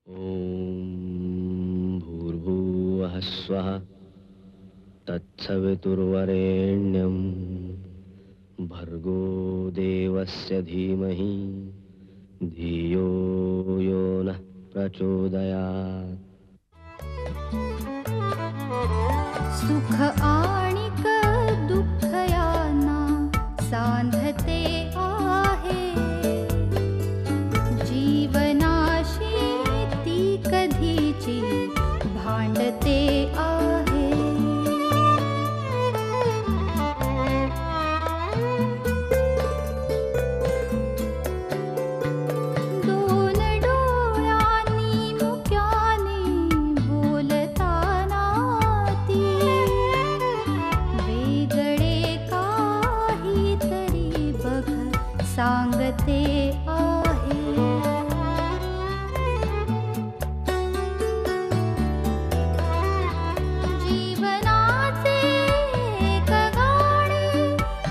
ॐ भूर्भुवः स्वः तत्सवितुर्वरेण्यं भर्गो देवस्य धीमहि धियो यो नः प्रचोदयात्। सुख आणिक दुःख यांना सांधते आहे, जीवनाशी ती कधीची भांडते आहे। दोन डोळ्यांनी मुक्याने बोलताना ती वेगळे काहीतरी बघ सांगते आहे। जीवनाचे एक गाणे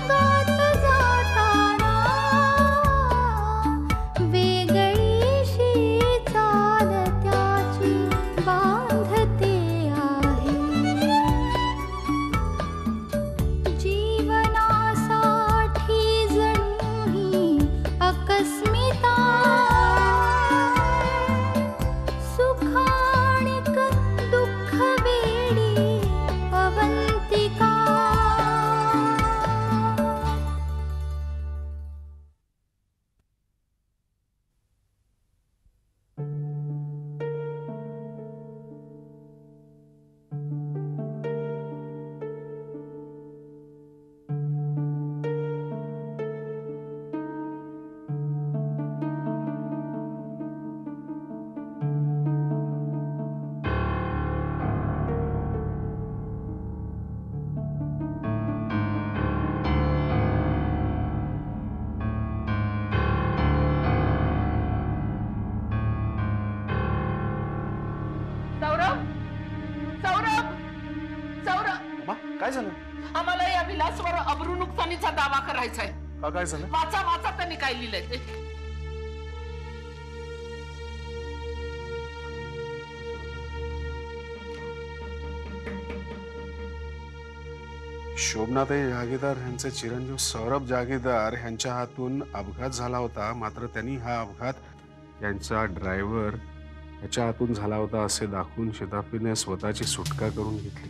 गात जाताना वेगळीशी चाल त्याची बांधते आहे। जीवनासाठी जणू ही अकस्मिता, सुखाणिक दुःख वेडी अवंतिका। सौरभ, सौरभ, सौरभ, उमा, काय झालं? आम्हाला या विलासवर अब्रू नुकसानीचा दावा करायचा आहे। काय झालं? वाचा वाचा त्यांनी काय लिहिलंय ते। शोभनाताई जागीरदार यांचे चिरंजीव सौरभ जागीरदार यांच्या हातून अपघात झाला होता, मात्र त्यांनी हा अपघात यांचा ड्रायव्हर याच्या हातून झाला होता असे दाखवून शताब्दीने स्वतःची सुटका करून घेतली।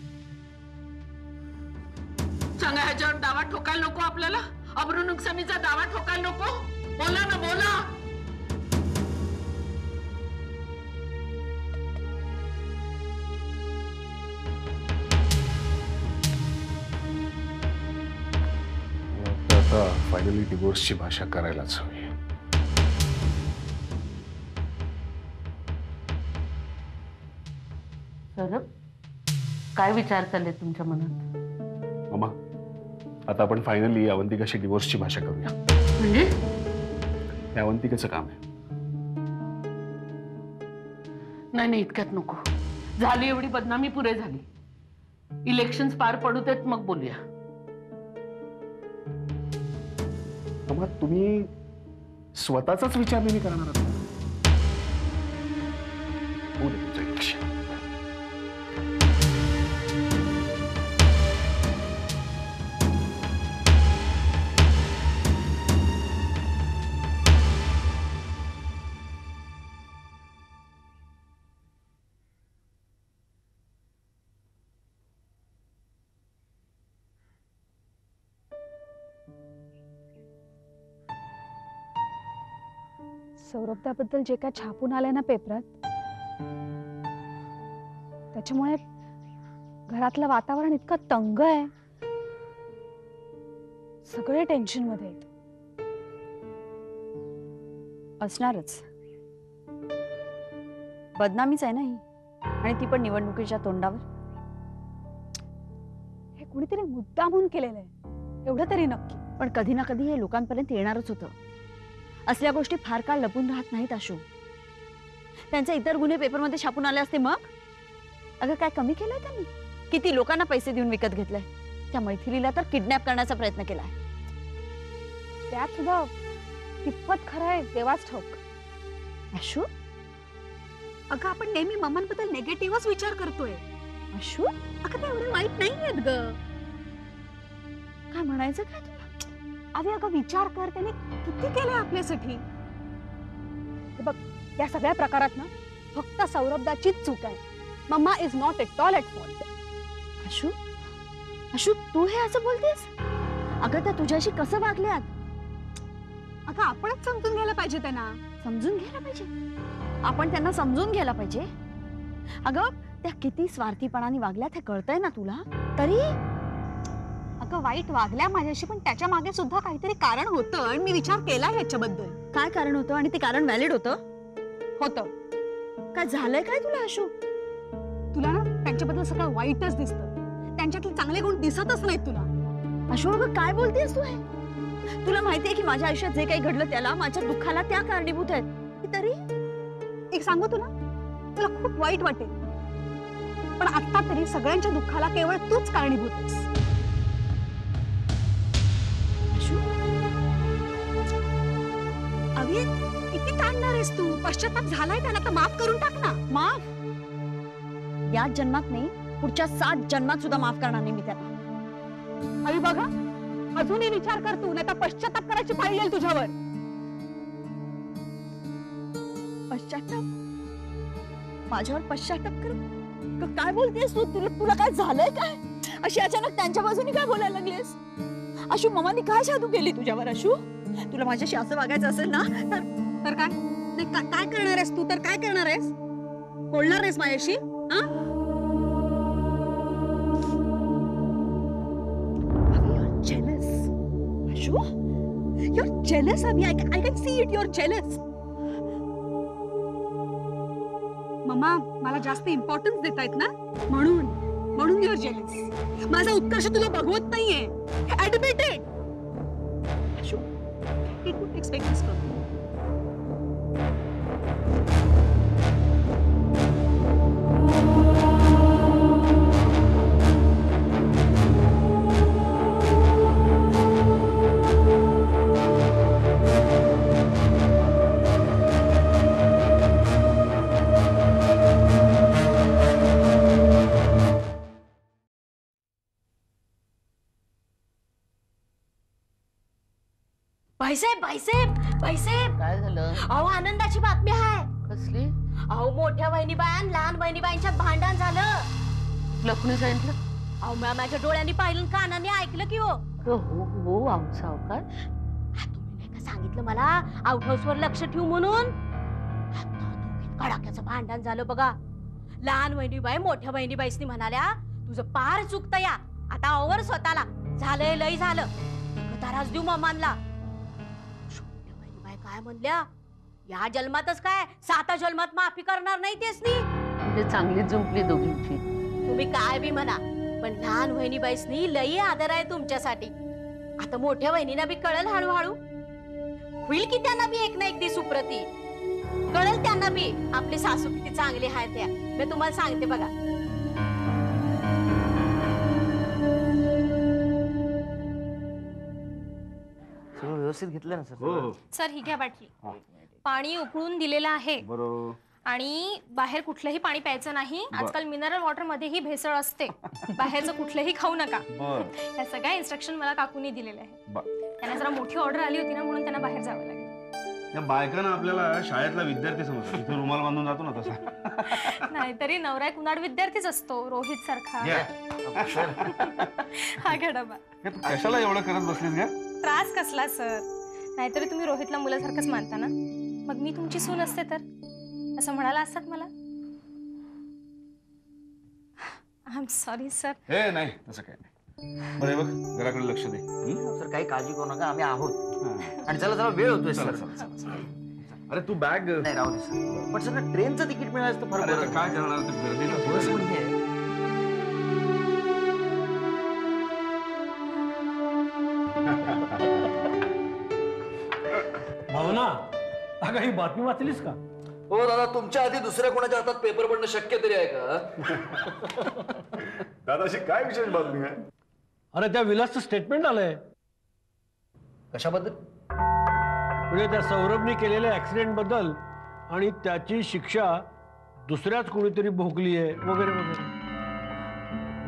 सांगा, ह्याच्यावर दावा ठोकायला नको आपल्याला? अब्रू नुकसानीचा दावा ठोकायला नको? बोला ना, बोला। आता फायनली डिवोर्सची भाषा करायलाच हवी। सौरभ, काय विचार चालले तुमच्या मनात? मामा, आता आपण फायनली अवंतिकाशी डिवोर्सची भाषा करूया। म्हणजे हे अवंतिकेचं काम आहे। नाही नाही, इतक्यात नको। झाली एवढी बदनामी पुरे झाली। इलेक्शन्स पार पडू देत, मग बोलूया। मामा, तुम्ही स्वतःचाच विचार नाही करणार आहात? होऊ दे तुमचं इलेक्शन। सौरभ त्याबद्दल जे काय छापून आलंय ना पेपरात, त्याच्यामुळे घरातलं वातावरण इतकं तंग आहे, सगळे टेन्शन मध्ये आहेत। असणारच, बदनामीच आहे ना ही, आणि ती पण निवडणुकीच्या तोंडावर। हे कुणीतरी मुद्दामून केलेलं आहे, एवढं तरी नक्की। पण कधी ना कधी हे लोकांपर्यंत येणारच होतं। असल्या गोष्टी फार काळ लपून राहत नाहीत आशू। त्यांचे इतर गुन्हे पेपरमध्ये छापून आले असते मग? अगं, काय कमी केलंय त्यांनी? किती लोकांना पैसे देऊन विकत घेतलंय। त्या मैथिलीला तर किडनॅप करण्याचा प्रयत्न केलाय। त्यात सुद्धा कितपत खरं आहे देवाच ठाऊक। आशू, अगं आपण नेहमी मम्मांबद्दल नेगेटिव्हच विचार करतोय. आशू अगं ते एवढे वाईट नाहीयेत ग. काय म्हणायचं काय तुला? अरे अगं विचार कर, त्याने किती केलंय आपल्यासाठी. हे बघ, या सगळ्या प्रकारात ना फक्त सौरभदाचीच चूक आहे. Mamma is not at all at fault. Ashu Ashu तू हे असं बोलतेस? अगं त्या तुझ्याशी कसं वागल्यात? अगं आपणच समजून घ्यायला पाहिजे त्यांना. समजून घ्यायला पाहिजे. आपण त्यांना समजून घ्यायला पाहिजे. अगं त्या किती स्वार्थीपणाने वागल्यात हे कळतंय ना तुला? तरी अगं वाईट वागल्या माझ्याशी, पण त्याच्या मागे सुद्धा काहीतरी कारण होतं आणि मी विचार केला ह्याच्याबद्दल. काय कारण होतं आणि ते कारण व्हॅलिड होतं? होतं. काय झालंय काय तुला आशू? तुला ना त्यांच्याबद्दल सगळं वाईटच दिसतं. त्यांच्यातले चांगले गुण दिसतच नाहीत तुला. आशू अगं काय बोलतेस तू हे? तुला माहितीये की माझ्या आयुष्यात जे काही घडलं त्याला, माझ्या दुःखाला त्या कारणीभूत आहेत. तरी एक सांगू तुला, तुला खूप वाईट वाटेल, पण आता तरी सगळ्यांच्या दुःखाला केवळ तूच कारणीभूत आहेस. आशू अभि, किती ताणणार आहेस तू? पश्चाताप झालाय त्याला, तर माफ करून टाक ना. माफ? याच जन्मात नाही, पुढच्या 7 जन्मात सुद्धा माफ करणार नाही मी त्याला. अभि बघा, अजूनही विचार कर तू, नाही तर पश्चाताप करायची पाळी येईल तुझ्यावर. पश्चाताप? माझ्यावर पश्चाताप कर? काय बोलतेस तू? तुला काय झालंय काय? अशी अचानक त्यांच्या बाजूने काय बोलायला लागलीस? आशू मम्मानी काय जादू केली तुझ्यावर? आशू तुला माझ्याशी असं वागायचं असेल ना तर काय नाही, काय करणार आहेस तू? तर काय करणार आहेस? बोलणार आहेस माझ्याशी? jealous. Ashu, you're jealous, Abhi. I can see it. You're jealous. मम्मा मला जास्त इम्पॉर्टन्स देतायत ना, म्हणून युअर जेलस. माझा उत्कर्ष तुला बघवत नाहीये. Admit it. Ashu, He couldn't expect this from you. भाईसाहेब काय झालं? अहो आनंदाची बातमी आहे. कसली? अहो मोठ्या वहिनीबाई लहान वहिनीबाईंच्यात भांडण झालं. लखनी सांगितलं? अहो माझ्या डोळ्यांनी पाहिलं, कानाने ऐकलं की हो. हो आमचा अवकाश. तुम्ही नाही का सांगितलं मला आउट हाऊस वर लक्ष ठेवू म्हणून? कडाक्याचं भांडण झालं बघा. लहान वहिनीबाई मोठ्या वहिनीबाईसनी म्हणाल्या, तुझं पार चुकतं या, आता आवर स्वतःला, झालंय लय झालं, ताराच देऊ मम्मांना. काय म्हणल्या, या जन्मातच काय 7 जन्मात माफी करणार नाही तेसनी. म्हणजे चांगली जुंपली दोघींची. तुम्ही काय बी म्हणा, पण लहान वहिनीबाईसनी लई आदर आहे तुमच्यासाठी. आता मोठ्या वहिनीना बी कळल हळूहळू. होईल की त्यांना बी एक ना एक दिवस सुप्रती कळल त्यांना बी आपली सासू किती चांगली आहे त्या. मी तुम्हाला सांगते बघा. व्यवस्थित घेतलं ना सर? हो सर ही घ्या बाटली. पाणी उकळून दिलेलं आहे बरोबर. आणि बाहेर कुठलंही पाणी प्यायचं नाही. आजकाल मिनरल वॉटर मध्येही भेसळ असते. बाहेरचं कुठलंही खाऊ नका. या सगळ्या इन्स्ट्रक्शन मला काकूनी दिलेल्या आहे. त्यांना जरा मोठी ऑर्डर आली होती ना, म्हणून त्यांना बाहेर जावं लागेल. या बायकांना आपल्याला शाळेतला विद्यार्थी समजतात. इथे रुमाल बांधून जातो ना तसा. नाहीतरी नवरा एक उन्हाळ विद्यार्थीच असतो, रोहित सारखा. हा घ्या डबा. कशाला एवढं करत बसलीस का? त्रास कसला सर? नाहीतरी तुम्ही रोहितला मुलासारखंच मानता ना. मग मी तुमची सून असते तर असं म्हणाला असतात मला? I am sorry sir. हे नाही तसं काय नाही. बरं बघ, घराकडे लक्ष दे. सर काही काळजी करू नका, आम्ही आहोत. आणि चला वेळ होतोय सर. अरे तू बॅग नाही राहू दे सर. पण सर ट्रेनचं तिकीट मिळालं तर फार अरे बरं. आता काय करणार, ते गर्दीचं बस थोडंसं. पण हे. भावना, अगं ही बातमी वाचलीस का? हो दादा, तुमच्या आधी दुसऱ्या कोणाच्या हातात पेपर पडणं शक्य तरी आहे का? दादाशी काय विशेष बातमी आहे? अरे त्या विलासचं स्टेटमेंट आलंय. कशाबद्दल? म्हणजे त्या सौरभने केलेल्या ऍक्सिडेंट बद्दल आणि त्याची शिक्षा दुसऱ्याच कोणीतरी भोगली आहे वगैरे वगैरे.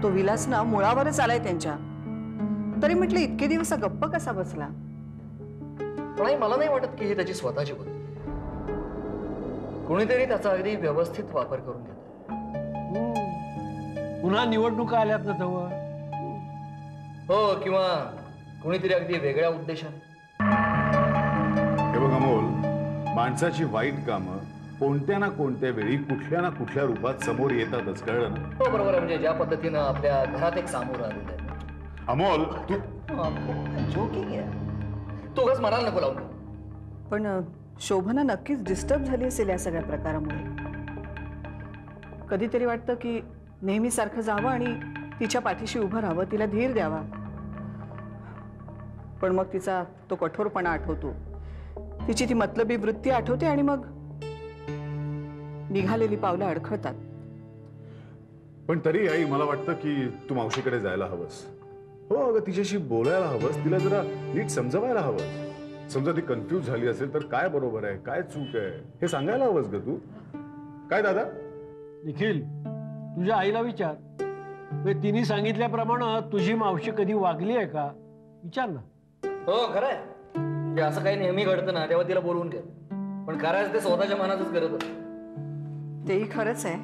तो विलास ना मुळावरच आलाय त्यांच्या. तरी म्हटलं इतके दिवस गप्प कसा बसला. पण आई, मला नाही वाटत की ही त्याची स्वतःची बुद्धी. कोणीतरी त्याचा अगदी व्यवस्थित वापर करून घेत. पुन्हा निवडणुका आल्यात ना जवळ. हो, किंवा कोणीतरी अगदी वेगळ्या उद्देशाने. हे बघ अमोल, माणसाची वाईट कामं कोणत्या ना कोणत्या वेळी कुठल्या ना कुठल्या रूपात समोर येतातच, कळलं ना? हो बरोबर आहे. म्हणजे ज्या पद्धतीनं आपल्या घरात एक सामोरं आलेलं आहे. अमोल तू जोकिंग आहे. तू उगाच मनाला नको लावून. पण शोभना नक्कीच डिस्टर्ब झाली असेल या सगळ्या प्रकारामुळे. कधीतरी वाटतं की नेहमीसारखं जावं आणि तिच्या पाठीशी उभं राहावं, तिला धीर द्यावा. पण मग तिचा तो कठोरपणा आठवतो, तिची ती मतलबी वृत्ती आठवते आणि मग निघालेली पावलं अडखळतात. पण तरी आई, मला वाटतं की तू मावशीकडे जायला हवंस. हो, अगं तिच्याशी बोलायला हवंस, तिला जरा नीट समजवायला हवंस. समजा ती कन्फ्यूज झाली असेल तर काय बरोबर आहे काय चूक आहे हे सांगायला हवंस ग तू. काय दादा? निखिल, तुझ्या आईला विचार. तिने सांगितल्याप्रमाणे तुझी मावशी कधी वागली आहे का विचार ना. हो खरंय. म्हणजे असं काही नेहमी घडतं ना तेव्हा तिला बोलवून घे. पण करायचं ते स्वतःच्या मनातच करत असते. तेही खरंच आहे.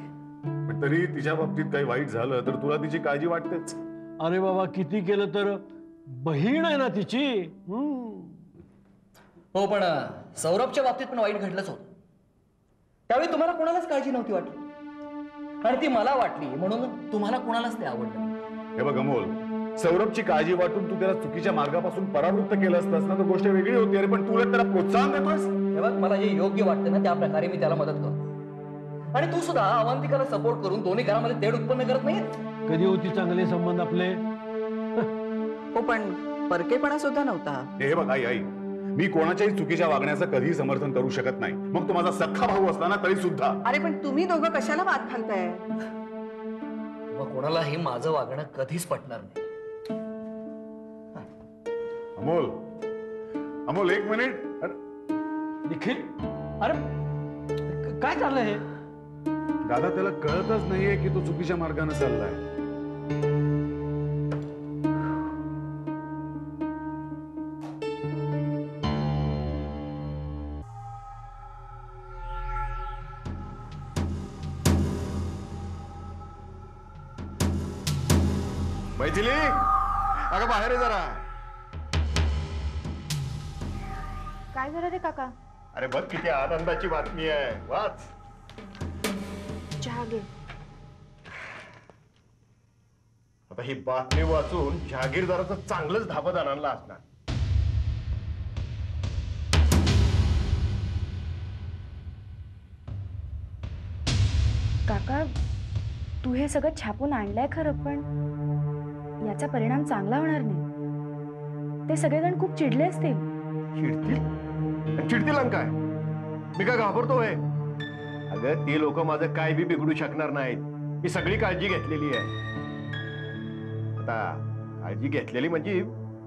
पण तरी तिच्या बाबतीत काही वाईट झालं तर तुला तिची काळजी वाटतेच. अरे बाबा, किती केलं तर बहीण आहे ना तिची. हो, पण सौरभच्या बाबतीत पण वाईट घडलंच होतं. त्यावेळी तुम्हाला कोणालाच काळजी नव्हती वाटली आणि ती मला वाटली म्हणून तुम्हाला कोणालाच ते आवडलं. हे बघ अमोल, सौरभची काळजी वाटून तू त्याला चुकीच्या मार्गापासून परावृत्त केलं असतास ना तर गोष्ट वेगळी होती. अरे पण तू त्याला प्रोत्साहन देतोस. हे बघ, मला जे योग्य वाटतं ना त्या प्रकारे मी त्याला मदत करतो. आणि तू सुद्धा अवंतिकाला सपोर्ट करून दोन्ही घरामध्ये तेढ उत्पन्न करत नाही. कधी होती चांगले संबंध आपले. हो, पण परकेपणा सुद्धा नव्हता. हे बघ आई, मी कोणाच्याही चुकीच्या वागण्याचं कधीही समर्थन करू शकत नाही. मग तो माझा सख्खा भाऊ असला ना तरी सुद्धा. अरे पण तुम्ही दोघं कशाला वाद घालताय. मग कोणालाही माझं वागणं कधीच पटणार नाही. अमोल एक मिनिट. निखिल, अरे काय चाललंय हे? दादा, त्याला कळतच नाहीये की तो चुकीच्या मार्गाने चाललाय. मैथिली, अगं बाहेर आहे जरा. काय झालं रे काका? अरे बघ किती आनंदाची बातमी आहे. वाच. चहा घे. आता ही बातमी वाचून जहागीरदाराचं चांगलंच धाबदान आणलं असणार. काका, तू हे सगळं छापून आणलंय खरं, पण याचा परिणाम चांगला होणार नाही. ते सगळेजण खूप चिडले असतील. चिडतील काय? मी काय घाबरतोय? अगं ती लोक माझं काय बी बिघडू शकणार नाहीत. मी सगळी काळजी घेतलेली आहे. आता काळजी घेतलेली म्हणजे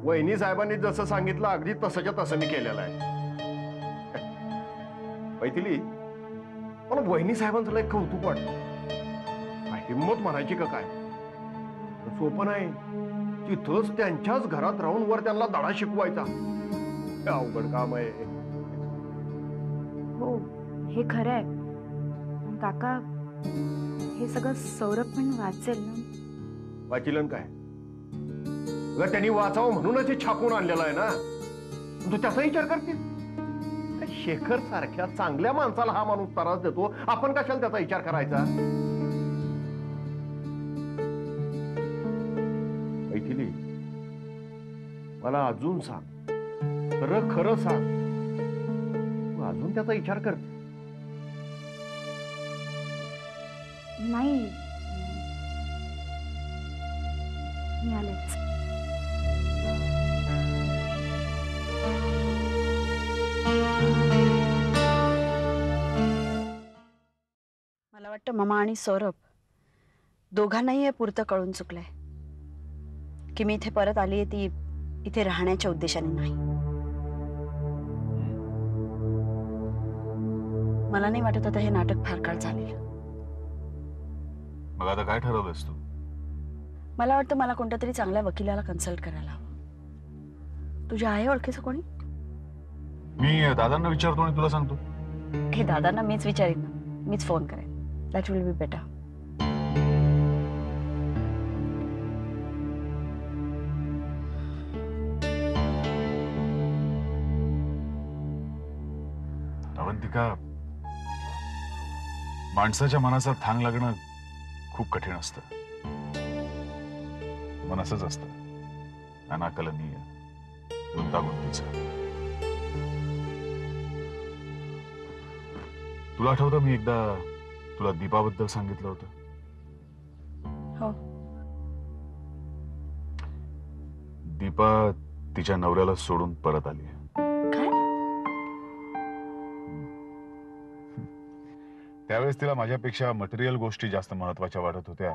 वहिनी साहेबांनी जसं सांगितलं अगदी तसंच्या तसं मी केलेलं आहे. मैथिली, मला वहिनी साहेबांचं एक कौतुक वाटतं. हिम्मत म्हणायची का काय? सोपं नाही. तिथंच त्यांच्याच घरात राहून वर त्यांना धडा शिकवायचा अवघड काम आहे. हो, हे खरं आहे. पण काका, हे सगळं सौरभ पण वाचेल ना? वाचिलन काय? अगं त्यांनी वाचावं म्हणूनच हे छापून आणलेलं आहे ना. तू त्याचा विचार करतील. शेखर सारख्या चांगल्या माणसाला हा माणूस त्रास देतो, आपण कशाला त्याचा विचार करायचा? मैथिली, मला अजून सांग, खरं खरं सांग, तू अजून त्याचा विचार करते? नाही, मी आलेच. मला वाटतं मामा आणि सौरभ दोघांनाही हे पुरतं कळून चुकलंय की मी इथे परत आलीये ती इथे राहण्याच्या उद्देशाने नाही. मला नाही वाटत आता हे नाटक फार काळ चालेल. मग आता काय ठरवलंस तू? मला वाटतं मला कोणत्या तरी चांगल्या वकिलाला कन्सल्ट करायला हवं. तुझ्या आहे ओळखीचं कोणी? मी दादांना विचारतो आणि तुला सांगतो. हे दादांना मीच विचारीन ना, मीच फोन करेन. That will be better. Avantika, माणसाच्या मनाचा थांग लागणं खूप कठीण असतं. मन असंच असतं, अनाकलनीय, गुंतागुंतीचं. तुला आठवतं मी एकदा तुला दीपाबद्दल सांगितलं होतं? हो. दीपा तिच्या नवऱ्याला सोडून परत आली. त्यावेळेस तिला माझ्यापेक्षा मटेरियल गोष्टी जास्त महत्वाच्या वाटत होत्या,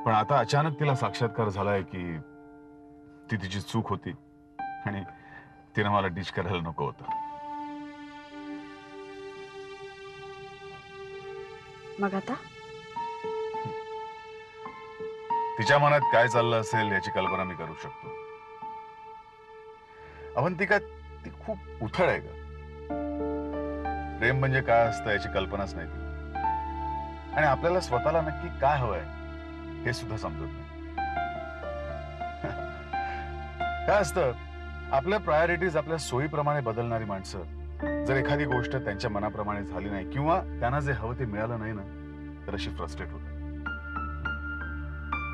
पण आता अचानक तिला साक्षात्कार झालाय की ती तिची चूक होती आणि तिनं मला डिश करायला नको होतं. मग आता तिच्या मनात काय चाललं असेल याची कल्पना मी करू शकतो. अवंतिका, ती खूप उथळ आहे ग. प्रेम म्हणजे काय असतं याची कल्पनाच नाही ती, आणि आपल्याला स्वतःला नक्की काय हवंय हे सुद्धा समजत नाही. काय असतं, आपल्या प्रायोरिटीज आपल्या सोयीप्रमाणे बदलणारी माणसं जर एखादी गोष्ट त्यांच्या मनाप्रमाणे झाली नाही किंवा त्यांना जे हवं ते मिळालं नाही ना, तर अशी फ्रस्ट्रेट होतात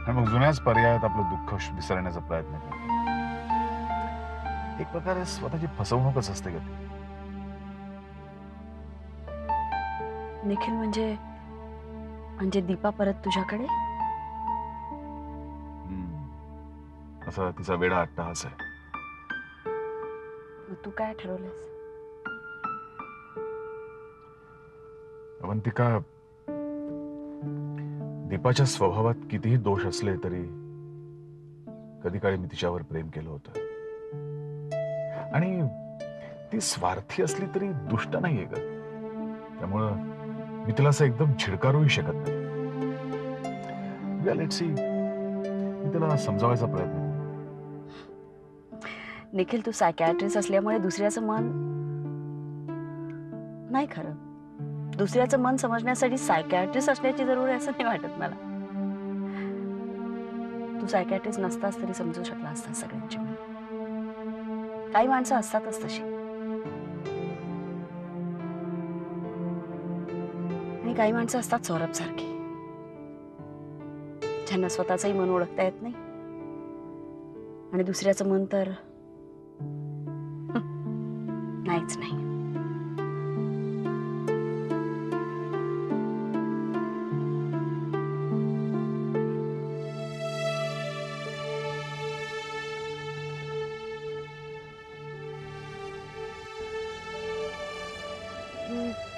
आणि मग जुन्याच पर्यायात आपलं दुःख विसरण्याचा प्रयत्न करतात. एक प्रकारे स्वतःची फसवणूकच असते का ती. निखिल, म्हणजे दीपा परत तुझ्याकडे? असा तिचा वेडा अट्टहास आहे. मग तू काय ठरवलंस? अवंतिका, दीपाच्या स्वभावात कितीही दोष असले तरी कधी काळी मी तिच्यावर प्रेम केलं होतं, आणि ती स्वार्थी असली तरी दुष्ट नाहीये ग. त्यामुळं मी तिला असं एकदम झिडकारूही शकत नाही. लेट्स सी, मी तिला समजावायचा प्रयत्न करतो. निखिल, तू सायकॅट्रिस्ट असल्यामुळे दुसऱ्याचं मन नाही, खरं दुसऱ्याचं मन समजण्यासाठी सायकॅट्रिस्ट असण्याची जरूर आहे असं नाही वाटत मला. तू सायकॅट्रिस्ट नसतास तरी समजू शकला असता सगळ्यांची मन. काही माणसं असतातच तशी, आणि काही माणसं असतात सौरभ सारखी, ज्यांना स्वतःचंही मन ओळखता येत नाही आणि दुसऱ्याचं मन तर नाहीच नाही.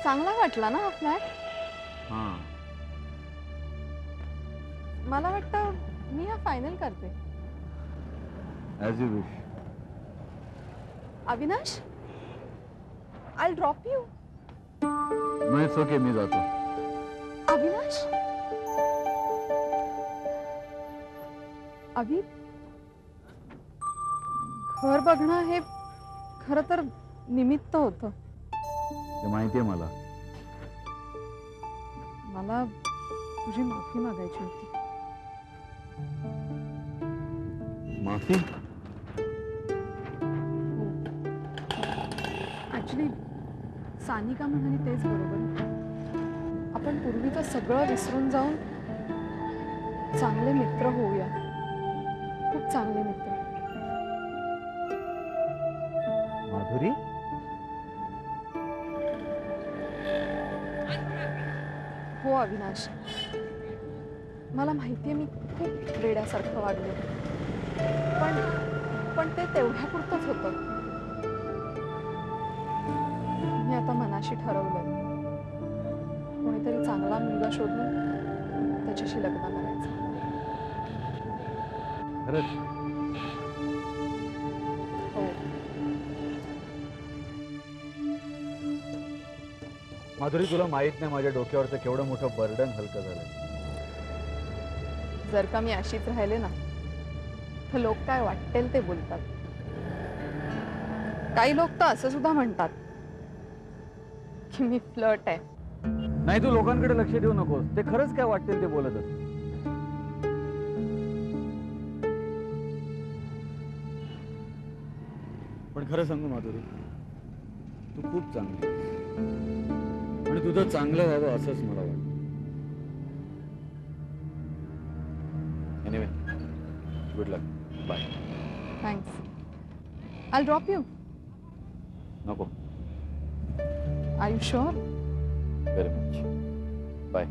चांगला वाटला ना हा फ्लॅट? मला वाटतं मी हा फायनल करते. As you wish. Avinash, I drop you. No, it's okay, मी जातो. अविनाश, अभि, घर बघणं हे खरं तर निमित्त होतं. ते माहितीये मला. मला तुझी माफी मागायची होती. माफी? ऍक्च्युली सानिका म्हणाली तेच बरोबर. आपण पूर्वीचं सगळं विसरून जाऊन चांगले मित्र होऊया. खूप चांगले मित्र. माधुरी, हो अविनाश, मला माहितीये मी खूप वेड्यासारखं वागले, पण ते तेवढ्यापुरतंच होतं. मी आता मनाशी ठरवलंय, कोणीतरी चांगला मुलगा शोधून त्याच्याशी लग्न करायचं. हो. माधुरी, तुला माहित नाही माझ्या डोक्यावरचं केवढं मोठं बर्डन हलकं झालं. जर का मी अशीच राहिले ना तर लोक काय वाटेल ते बोलतात. काही लोक तर असं सुद्धा म्हणतात की मी फ्लर्ट आहे. नाही तू लोकांकडे लक्ष देऊ नकोस. ते खरंच काय वाटतील ते बोलत असत. पण खरं सांगू माधुरी, तू खूप चांगली आहेस. आणि तुझं चांगलं व्हावं असंच मला वाटतं. Anyway, good luck. Bye. Thanks. I drop you. नको. Are you sure? Very much. Bye.